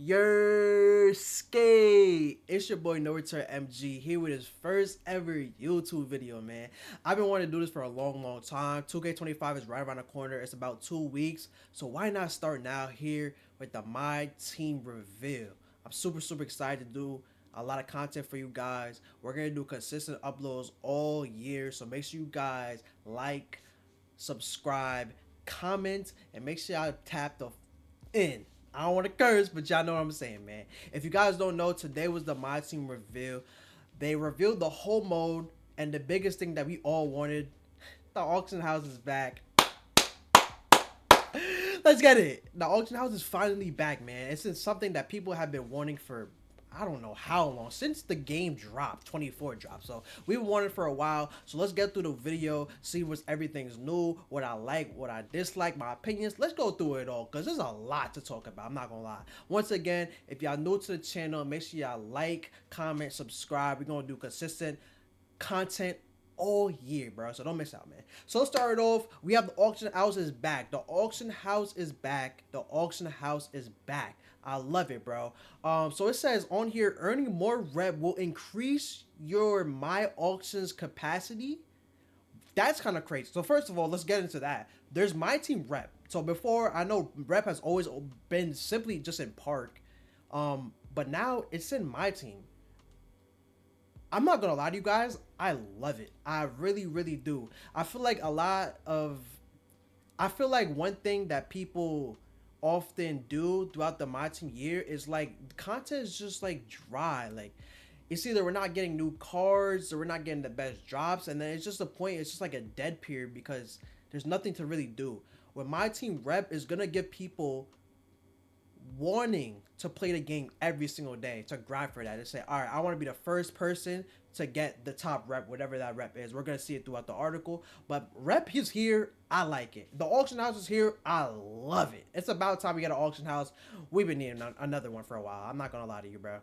Your skate. It's your boy No Return MG here with his first ever YouTube video, man. I've been wanting to do this for a long time. 2K25 is right around the corner. It's about 2 weeks. So why not start now here with the My Team reveal? I'm super excited to do a lot of content for you guys. We're gonna do consistent uploads all year. So make sure you guys like, subscribe, comment, and make sure y'all tap the in. I don't want to curse, but y'all know what I'm saying, man. If you guys don't know, today was the My Team reveal. They revealed the whole mode, and the biggest thing that we all wanted, the auction house is back. Let's get it. The auction house is finally back, man. It's something that people have been wanting for I don't know how long, since the game dropped, 24 dropped. So we've wanted for a while. So let's get through the video, see what's everything's new, what I like, what I dislike, my opinions. Let's go through it all because there's a lot to talk about. I'm not gonna lie. Once again, if y'all new to the channel, make sure y'all like, comment, subscribe. We're gonna do consistent content all year, bro. So don't miss out, man. So let's start it off. We have the auction house is back. The auction house is back. The auction house is back. I love it, bro. So it says on here, earning more rep will increase your my auctions capacity. That's kind of crazy. So first of all, let's get into that. There's my team rep. So before, I know rep has always been simply just in park, but now it's in my team. I'm not gonna lie to you guys, I love it. I really do. I feel like one thing that people often do throughout the My Team year is like content is just like dry. Like it's either we're not getting new cards or we're not getting the best drops, and then it's just a point, it's just like a dead period because there's nothing to really do. When My Team rep is gonna give people wanting to play the game every single day, to grind for that, to say, all right, I want to be the first person to get the top rep, whatever that rep is. We're gonna see it throughout the article, but rep is here. I like it. The auction house is here. I love it. It's about time we get an auction house. We've been needing another one for a while. I'm not gonna lie to you, bro.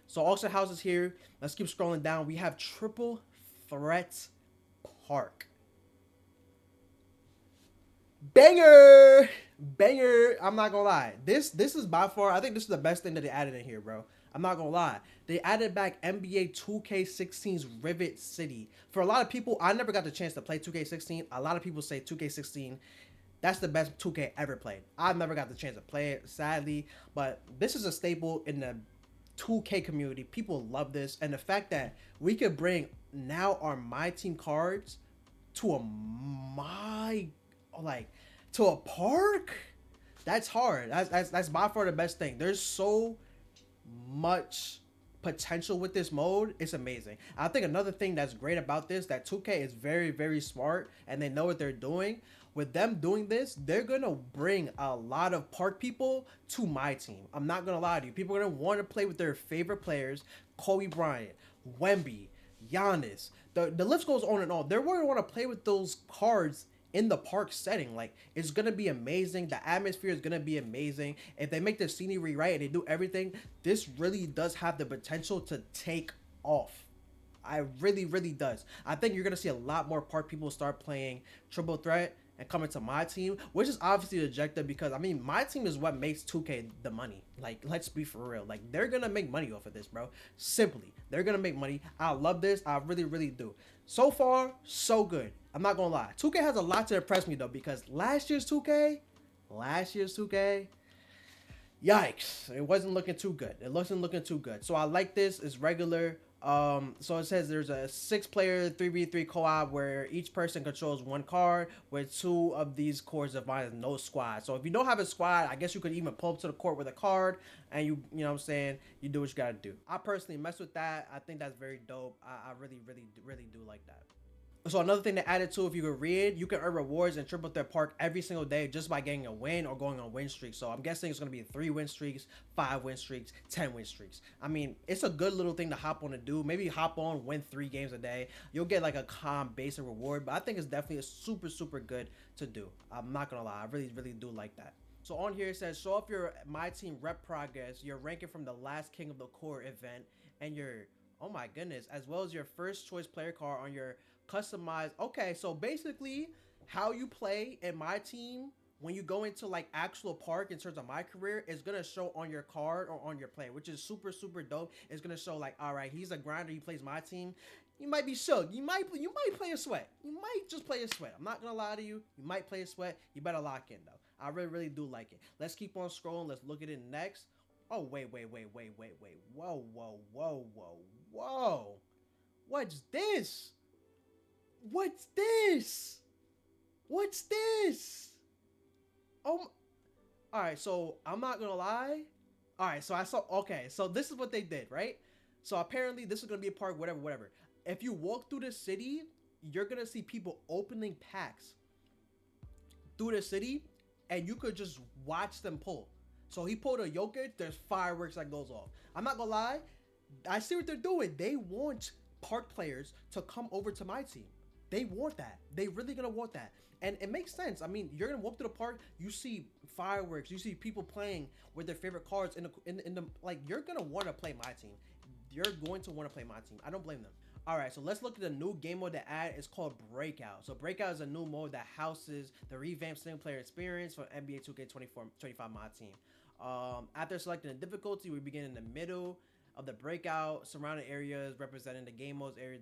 So auction house is here. Let's keep scrolling down. We have Triple Threat Park. Banger. I'm not gonna lie, this is by far, I think this is the best thing that they added in here, bro. I'm not gonna lie, they added back NBA 2K16's Rivet City. For a lot of people, I never got the chance to play 2K16. A lot of people say 2K16, that's the best 2K ever played. I've never got the chance to play it, sadly, but this is a staple in the 2K community. People love this, and the fact that we could bring now our My Team cards to to a park, that's hard. That's by far the best thing. There's so much potential with this mode. It's amazing. I think another thing that's great about this, that 2K is very smart and they know what they're doing. With them doing this, they're gonna bring a lot of park people to My Team. I'm not gonna lie to you. People are gonna want to play with their favorite players: Kobe Bryant, Wemby, Giannis. The list goes on and on. They're gonna want to play with those cards in the park setting. Like, it's gonna be amazing. The atmosphere is gonna be amazing. If they make the scenery right and they do everything, this really does have the potential to take off. I really does. I think you're gonna see a lot more park people start playing Triple Threat and coming to My Team, which is obviously the objective, because I mean, My Team is what makes 2K the money. Like, let's be for real. Like, they're gonna make money off of this, bro. Simply, they're gonna make money. I love this. I really do. So far, so good. I'm not gonna lie. 2K has a lot to impress me though, because last year's 2K, yikes, it wasn't looking too good. It wasn't looking too good. So I like this. It's regular. So it says there's a 6-player 3v3 co-op where each person controls one card, with 2 of these cards defined as no squad. So if you don't have a squad, I guess you could even pull up to the court with a card, and you know what I'm saying, you do what you gotta do. I personally mess with that. I think that's very dope. I really do like that. So another thing they added too, if you could read, you can earn rewards in Triple Threat Park every single day just by getting a win or going on win streaks. So I'm guessing it's going to be 3 win streaks, 5 win streaks, 10 win streaks. I mean, it's a good little thing to hop on to do. Maybe hop on, win 3 games a day. You'll get like a calm basic reward, but I think it's definitely a super good to do. I'm not going to lie. I really do like that. So on here it says, show off your My Team rep progress, your ranking from the last King of the Court event, and your, oh my goodness, as well as your first choice player card on your customized. Okay, so basically how you play in My Team when you go into like actual park in terms of my career, it's gonna show on your card or on your player, which is super super dope. It's gonna show like, all right, he's a grinder, he plays my team. You might be shook. You might play a sweat. You might just play a sweat. I'm not gonna lie to you. You might play a sweat. You better lock in though. I really do like it. Let's keep on scrolling. Let's look at it next. Oh wait. Whoa. What's this? What's this? What's this? Oh, all right. So I'm not gonna lie. All right. So I saw. Okay. So this is what they did, right? So apparently this is gonna be a park. Whatever. If you walk through the city, you're gonna see people opening packs through the city, and you could just watch them pull. So he pulled a Jokic. There's fireworks that goes off. I'm not gonna lie. I see what they're doing. They want park players to come over to my team. They want that. They really gonna want that, and it makes sense. I mean, you're gonna walk to the park, you see fireworks, you see people playing with their favorite cards in the like. You're gonna want to play my team. You're going to want to play my team. I don't blame them. All right, so let's look at the new game mode to add. It's called Breakout. So Breakout is a new mode that houses the revamped single player experience for NBA 2K25 Myteam. After selecting the difficulty, we begin in the middle of the breakout, surrounding areas representing the game mode's area.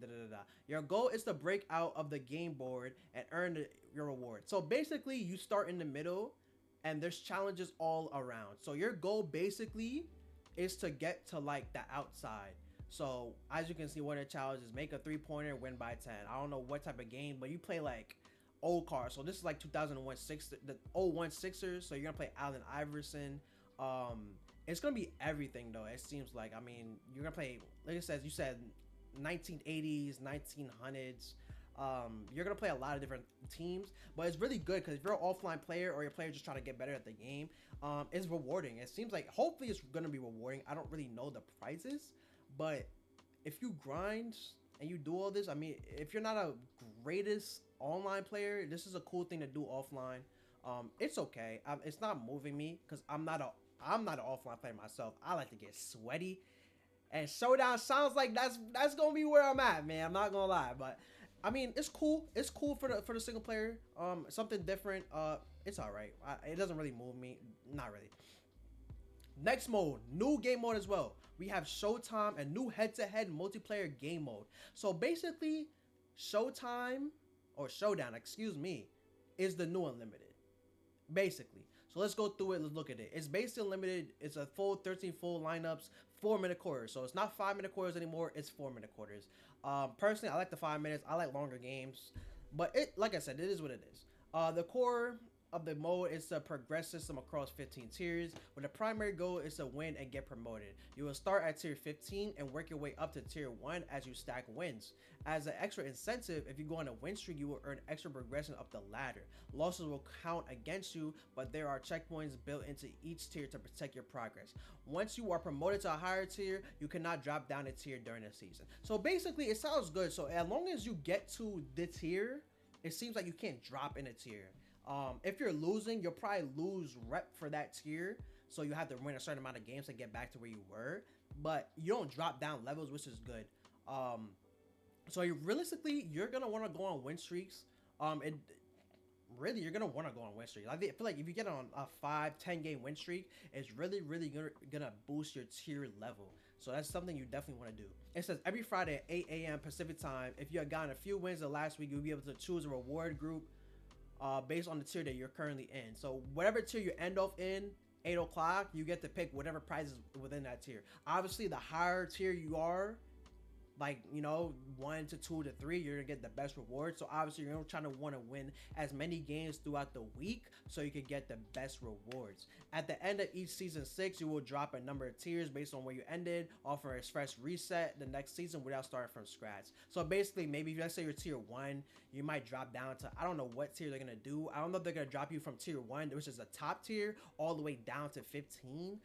Your goal is to break out of the game board and earn your reward. So basically, you start in the middle, and there's challenges all around. So your goal basically is to get to like the outside. So as you can see, one of the challenges: make a 3-pointer, win by 10. I don't know what type of game, but you play like old cars. So this is like 2001 the 01 Sixers. So you're gonna play Allen Iverson. It's gonna be everything though. It seems like. I mean, you're gonna play, like it says, you said 1980s, 1900s. You're gonna play a lot of different teams, but it's really good because if you're an offline player or your player just trying to get better at the game, it's rewarding. It seems like hopefully it's gonna be rewarding. I don't really know the prizes, but if you grind and you do all this, I mean, if you're not a greatest online player, this is a cool thing to do offline. It's okay. It's not moving me because I'm not an offline player myself. I like to get sweaty, and Showdown sounds like that's gonna be where I'm at, man. I'm not gonna lie, but I mean, it's cool. It's cool for the single player. Something different. It's all right. It doesn't really move me. Not really. Next mode, new game mode as well. We have Showtime, a new head-to-head multiplayer game mode. So basically, Showtime or Showdown, excuse me, is the new unlimited. Basically. So let's go through it. Let's look at it. It's basically unlimited. It's a full 13 full lineups, 4-minute quarters. So it's not 5-minute quarters anymore. It's 4-minute quarters. Personally, I like the 5 minutes. I like longer games, but it, like I said, it is what it is. The core of the mode is to progress system across 15 tiers, where the primary goal is to win and get promoted. You will start at tier 15 and work your way up to tier 1 as you stack wins. As an extra incentive, if you go on a win streak, you will earn extra progression up the ladder. Losses will count against you, but there are checkpoints built into each tier to protect your progress. Once you are promoted to a higher tier, you cannot drop down a tier during the season. So basically, it sounds good. So as long as you get to the tier, it seems like you can't drop in a tier. If you're losing, you'll probably lose rep for that tier, so you have to win a certain amount of games to get back to where you were, but you don't drop down levels, which is good. So realistically, you're gonna want to go on win streaks. You're gonna want to go on win streaks. I feel like if you get on a 5-10 game win streak, it's really gonna boost your tier level. So that's something you definitely want to do. It says every Friday at 8 a.m. Pacific time, if you have gotten a few wins the last week, you'll be able to choose a reward group based on the tier that you're currently in. So whatever tier you end off in, 8 o'clock, you get to pick whatever prizes within that tier. Obviously, the higher tier you are, like, you know, 1 to 2 to 3, you're gonna get the best reward. So obviously you're trying to want to win as many games throughout the week so you can get the best rewards. At the end of each season 6, you will drop a number of tiers based on where you ended, offer a fresh reset the next season without starting from scratch. So basically, maybe if let's say you're tier 1, you might drop down to, I don't know what tier they're gonna do. I don't know if they're gonna drop you from tier 1, which is the top tier, all the way down to 15.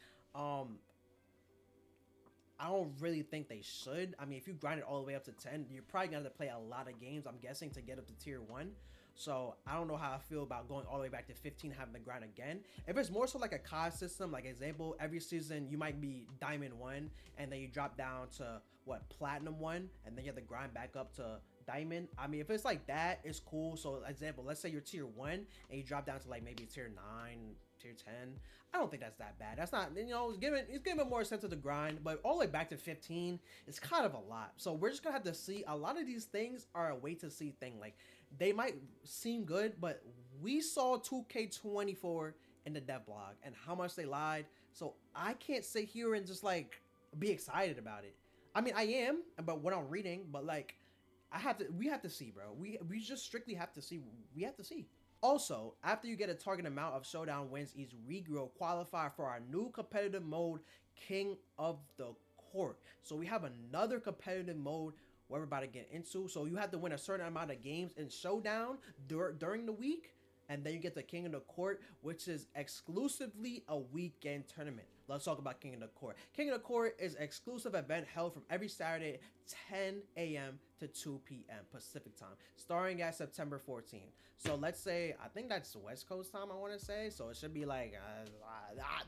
I don't really think they should. I mean, if you grind it all the way up to 10, you're probably gonna have to play a lot of games, I'm guessing, to get up to tier 1. So I don't know how I feel about going all the way back to 15, having to grind again. If it's more so like a COD system, like example, every season you might be Diamond 1, and then you drop down to what, Platinum 1, and then you have to grind back up to diamond. I mean, if it's like that, it's cool. So, example, let's say you're tier 1 and you drop down to like maybe tier 9, tier 10. I don't think that's that bad. That's not, you know, it's giving more sense of the grind, but all the way back to 15 is kind of a lot. So we're just gonna have to see. A lot of these things are a wait to see thing. Like, they might seem good, but we saw 2K24 in the dev blog and how much they lied. So I can't sit here and just like be excited about it. I mean, I am, but what I'm reading, but like, we have to see, bro. We just strictly have to see. We have to see. Also, after you get a target amount of showdown wins each week, you'll qualify for our new competitive mode, King of the Court. So we have another competitive mode we're about to get into. So you have to win a certain amount of games in showdown during the week, and then you get the King of the Court, which is exclusively a weekend tournament. Let's talk about King of the Court. King of the Court is an exclusive event held from every Saturday, 10 a.m. to 2 p.m. Pacific time, starting at September 14th. So let's say, I think that's West Coast time, I want to say. So it should be like,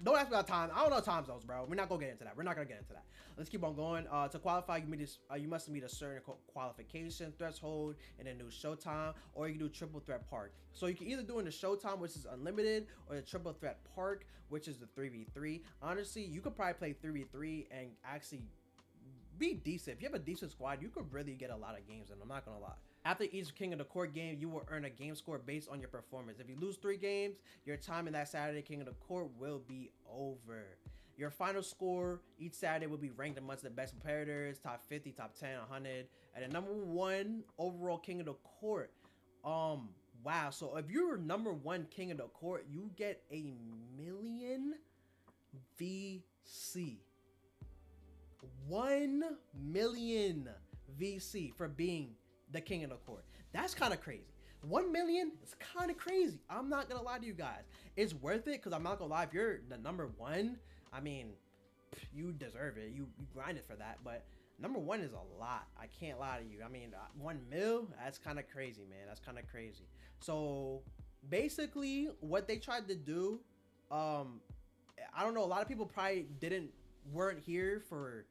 don't ask me about time. I don't know time zones, bro. We're not going to get into that. We're not going to get into that. Let's keep on going. To qualify, you must meet a certain qualification threshold in a new Showtime, or you can do Triple Threat Park. So you can either do in the Showtime, which is unlimited, or the Triple Threat Park, which is the 3v3. Honestly, you could probably play 3v3 and actually be decent. If you have a decent squad, you could really get a lot of games in. I'm not gonna lie. After each King of the Court game, you will earn a game score based on your performance. If you lose 3 games, your time in that Saturday King of the Court will be over. Your final score each Saturday will be ranked amongst the best competitors, top 50, top 10, 100, and the number 1 overall King of the Court. Wow. So if you're number 1 King of the Court, you get a million VC. 1 million VC for being the King of the Court. That's kind of crazy. 1 million is kind of crazy. I'm not gonna lie to you guys. It's worth it, because I'm not gonna lie, if you're the number 1, I mean, you deserve it. You grinded for that. But number 1 is a lot. I can't lie to you. I mean, 1 mil, that's kind of crazy, man. That's kind of crazy. So basically what they tried to do, I don't know, a lot of people probably weren't here for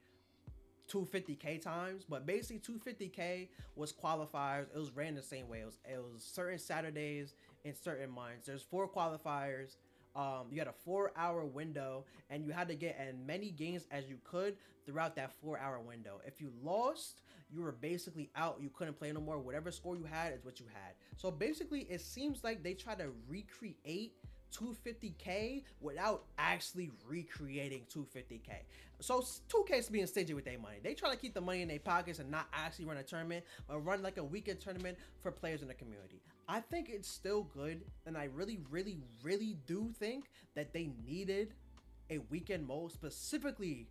250k times, but basically 250k was qualifiers. It was ran the same way. It was certain Saturdays in certain months. There's 4 qualifiers. You had a 4-hour window, and you had to get as many games as you could throughout that 4-hour window. If you lost, you were basically out. You couldn't play no more. Whatever score you had is what you had. So basically, it seems like they try to recreate 250k without actually recreating 250k. So 2K is being stingy with their money. They try to keep the money in their pockets and not actually run a tournament, but run like a weekend tournament for players in the community. I think it's still good, and I really do think that they needed a weekend mode specifically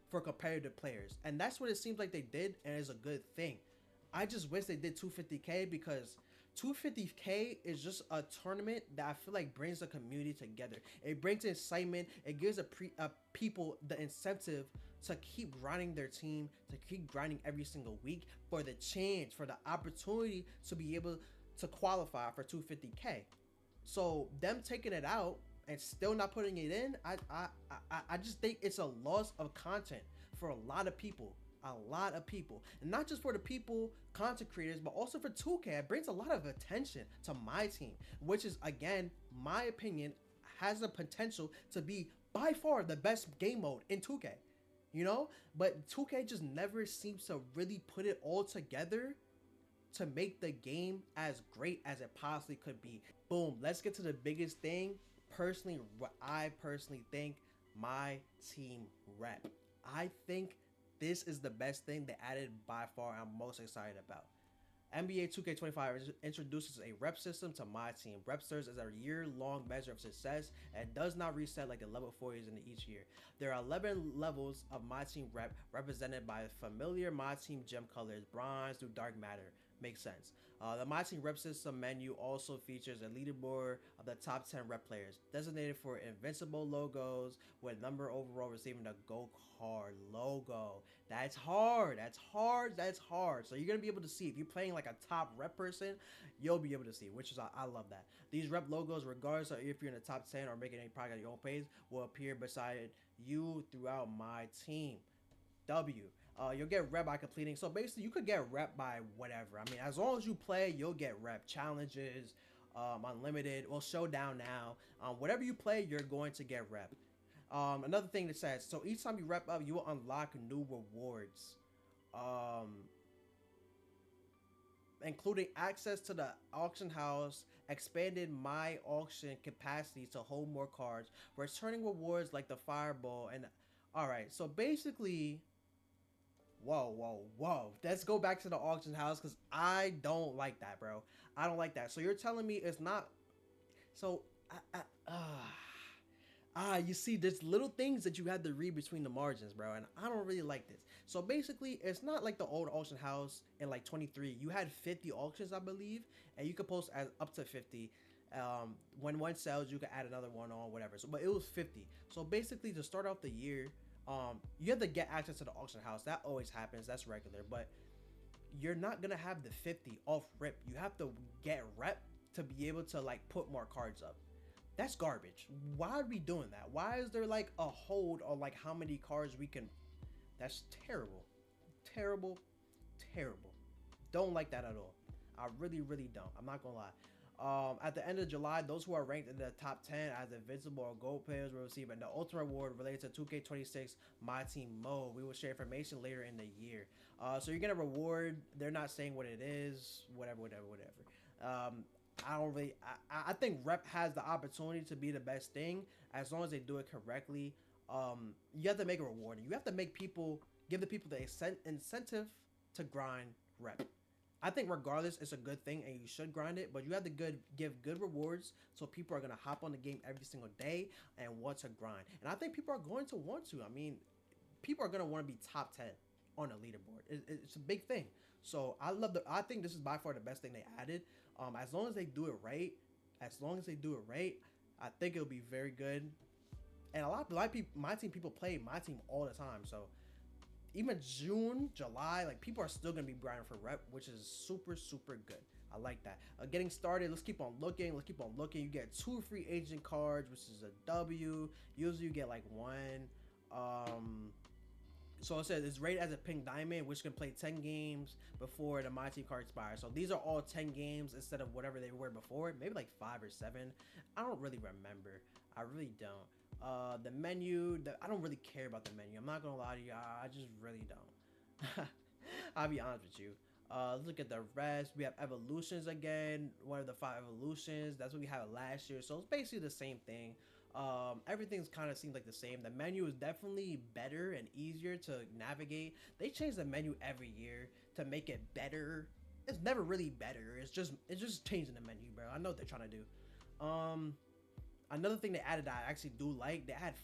for competitive players, and that's what it seems like they did, and it's a good thing. I just wish they did 250k, because 250k is just a tournament that I feel like brings the community together. It brings excitement. It gives people the incentive to keep grinding their team, to keep grinding every single week, for the chance, for the opportunity to be able to qualify for 250k. So them taking it out and still not putting it in, I just think it's a loss of content for a lot of people. And not just for the people, content creators, but also for 2K. It brings a lot of attention to my team, which is, again, my opinion, has the potential to be by far the best game mode in 2K, you know? But 2K just never seems to really put it all together to make the game as great as it possibly could be. Boom, let's get to the biggest thing. Personally, what I personally think, my team rep. I think this is the best thing they added by far. I'm most excited about. NBA 2K25 introduces a rep system to my team. Rep serves as a year-long measure of success and does not reset like the level 40s in each year. There are 11 levels of my team rep, represented by familiar my team gem colors, bronze through dark matter. Makes sense. The My Team Rep System menu also features a leaderboard of the top 10 rep players, designated for invincible logos, with number overall receiving the Go Card logo. That's hard. So you're going to be able to see, if you're playing like a top rep person, you'll be able to see, which is, I love that. These rep logos, regardless of if you're in the top 10 or making any progress at your own pace, will appear beside you throughout my team. W. You'll get rep by completing. So basically, you could get rep by whatever. I mean, as long as you play, you'll get rep. Challenges, unlimited, well, showdown now. Whatever you play, you're going to get rep. Another thing that says, so each time you rep up, you will unlock new rewards. Including access to the auction house, expanded my auction capacity to hold more cards, returning rewards like the fireball, and all right. So basically, whoa. Let's go back to the auction house because I don't like that, bro. I don't like that. So you're telling me it's not. So you see, there's little things that you have to read between the margins, bro, and I don't really like this. So basically, it's not like the old auction house in like 23. You had 50 auctions, I believe, and you could post as up to 50. When one sells, you can add another one on, whatever. So, but it was 50. So basically, to start off the year, you have to get access to the auction house. That always happens. That's regular, but you're not gonna have the 50 off rip. You have to get rep to be able to like put more cards up. That's garbage. Why are we doing that? Why is there like a hold on like how many cards we can? That's terrible. Terrible. Don't like that at all. I really don't. I'm not gonna lie. At the end of July, those who are ranked in the top 10 as invincible or gold players will receive the ultimate reward related to 2K25 Myteam mode. We will share information later in the year. So you're gonna reward. They're not saying what it is. Whatever. I don't really. I think rep has the opportunity to be the best thing as long as they do it correctly. You have to make it rewarding. You have to make people give the people the incentive to grind rep. I think regardless, it's a good thing and you should grind it, but you have to give good rewards so people are gonna hop on the game every single day and want to grind. And I think people are going to want to. I mean, people are gonna want to be top 10 on a leaderboard. It's a big thing. So I think this is by far the best thing they added. As long as they do it right, I think it'll be very good. And a lot of people, my team play my team all the time. So even June, July, like people are still gonna be grinding for rep, which is super good. I like that. Getting started, let's keep on looking. You get 2 free agent cards, which is a W. Usually you get like 1. So it says it's rated as a pink diamond, which can play 10 games before the My Team card expires. So these are all 10 games instead of whatever they were before. Maybe like 5 or 7. I don't really remember. I really don't. The menu, I don't really care about the menu. I'm not gonna lie to you. I just really don't. I'll be honest with you. Let's look at the rest. We have evolutions again. One of the 5 evolutions. That's what we had last year. So it's basically the same thing. Everything's kind of seems like the same. The menu is definitely better and easier to navigate. They change the menu every year to make it better. It's never really better. It's just changing the menu, bro. I know what they're trying to do. Another thing they added that I actually do like, they had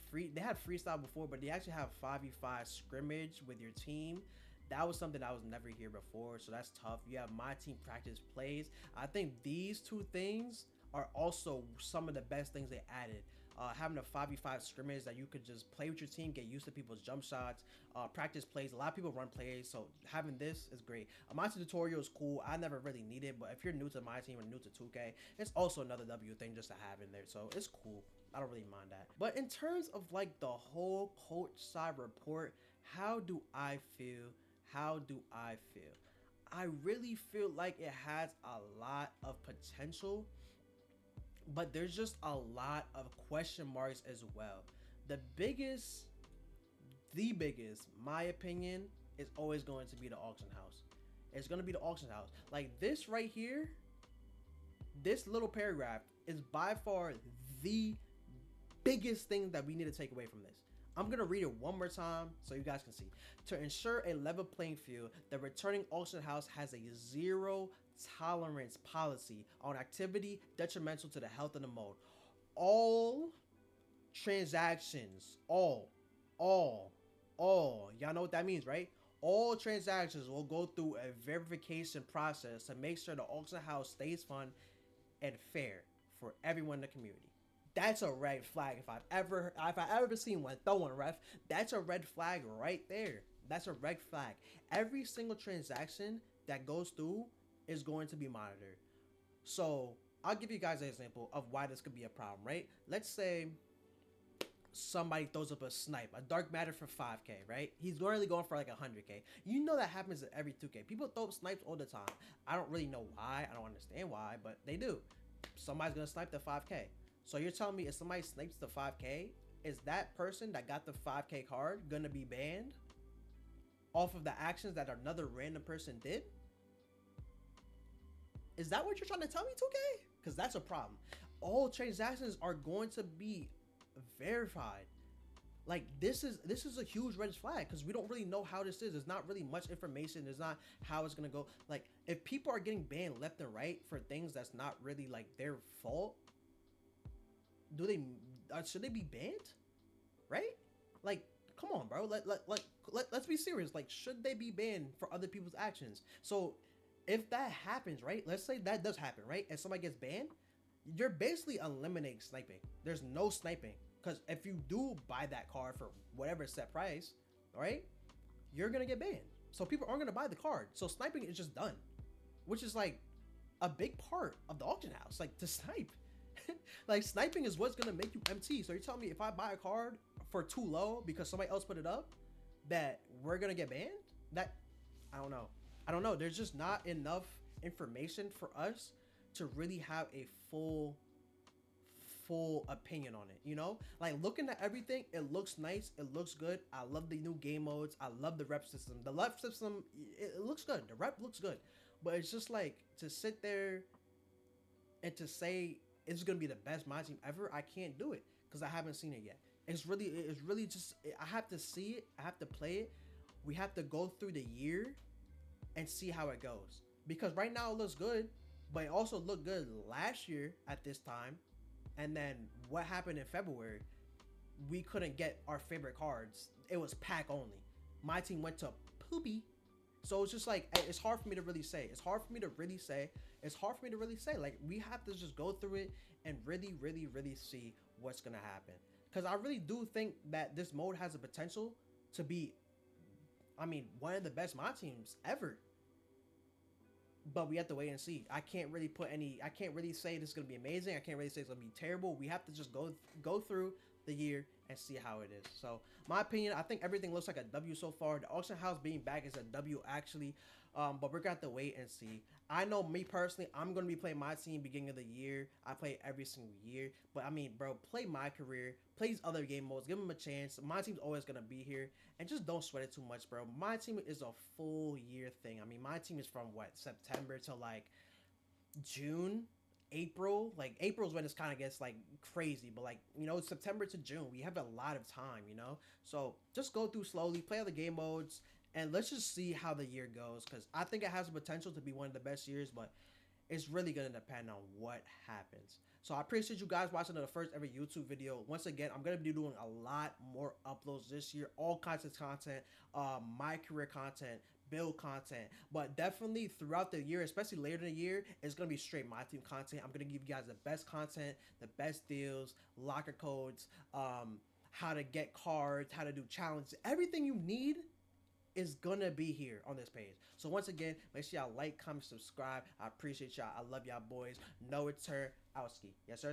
freestyle before, but they actually have 5v5 scrimmage with your team. That was something that was never here before, so that's tough. You have My Team practice plays. I think these 2 things are also some of the best things they added. Having a 5v5 scrimmage that you could just play with your team, get used to people's jump shots, practice plays. A lot of people run plays, so having this is great. My Team tutorial is cool. I never really need it, but if you're new to My Team or new to 2K, it's also another W thing just to have in there, so it's cool. I don't really mind that. But in terms of like the whole coach side report, how do I feel? I really feel like it has a lot of potential, but there's just a lot of question marks as well. The biggest, my opinion, is always going to be the auction house. It's going to be the auction house. Like this right here, this little paragraph is by far the biggest thing that we need to take away from this. I'm going to read it one more time so you guys can see. To ensure a level playing field, the returning auction house has a zero tolerance policy on activity detrimental to the health of the mode. All transactions, all, y'all know what that means, right? All transactions will go through a verification process to make sure the auction house stays fun and fair for everyone in the community. That's a red flag. If I've ever seen one, throw one, ref. That's a red flag right there. That's a red flag. Every single transaction that goes through is going to be monitored. So I'll give you guys an example of why this could be a problem, right? Let's say somebody throws up a snipe, a dark matter for 5K, right? He's normally going for like 100K. You know that happens in every 2K. People throw up snipes all the time. I don't really know why. I don't understand why, but they do. Somebody's gonna snipe the 5K. So you're telling me if somebody snipes the 5K, is that person that got the 5K card gonna be banned off of the actions that another random person did? Is that what you're trying to tell me, 2K? Because that's a problem. All transactions are going to be verified. Like this is a huge red flag because we don't really know how this is. There's not really much information. There's not how it's gonna go. Like if people are getting banned left and right for things that's not really like their fault, do they should they be banned? Right? Like come on, bro. Let's be serious. Like should they be banned for other people's actions? So if that happens, right? Let's say that does happen, right? And somebody gets banned, you're basically eliminating sniping. There's no sniping. Because if you do buy that card for whatever set price, right, you're going to get banned. So people aren't going to buy the card. So sniping is just done, which is like a big part of the auction house, like to snipe. Like sniping is what's going to make you MT. So you're telling me if I buy a card for too low because somebody else put it up, that we're going to get banned? That, I don't know. I don't know. There's just not enough information for us to really have a full opinion on it, you know? Like looking at everything, it looks nice, it looks good. I love the new game modes. I love the rep system. The rep system, it looks good. The rep looks good. But it's just like to sit there and to say it's gonna be the best my team ever, I can't do it because I haven't seen it yet. It's really just I have to see it, I have to play it. We have to go through the year and see how it goes. Because right now it looks good, but it also looked good last year at this time. And then what happened in February, we couldn't get our favorite cards. It was pack only. My team went to poopy. So it's just like, it's hard for me to really say. It's hard for me to really say. Like we have to just go through it and really see what's going to happen. Because I really do think that this mode has a potential to be, I mean, one of the best my teams ever. But we have to wait and see. I can't really say this is going to be amazing. I can't really say it's going to be terrible. We have to just go through the year and see how it is. So my opinion, I think everything looks like a W so far. The auction house being back is a W actually. But we're going to have to wait and see. I know me personally, I'm going to be playing my team beginning of the year. I play every single year. But I mean, bro, play my career. Play these other game modes. Give them a chance. My team's always going to be here. And just don't sweat it too much, bro. My team is a full year thing. I mean, my team is from what? September to like June, April. Like April's when it's kind of gets like crazy, but like, you know, September to June, we have a lot of time, you know? So just go through slowly, play other game modes, and let's just see how the year goes. Because I think it has the potential to be one of the best years, but it's really going to depend on what happens. So I appreciate you guys watching the first ever YouTube video. Once again, I'm going to be doing a lot more uploads this year. All kinds of content, my career content, build content. But definitely throughout the year, especially later in the year, it's going to be straight my team content. I'm going to give you guys the best content, the best deals, locker codes, how to get cards, how to do challenges. Everything you need is gonna be here on this page. So once again, make sure y'all like, comment, subscribe. I appreciate y'all. I love y'all boys. No return. Outski. Yes, sir.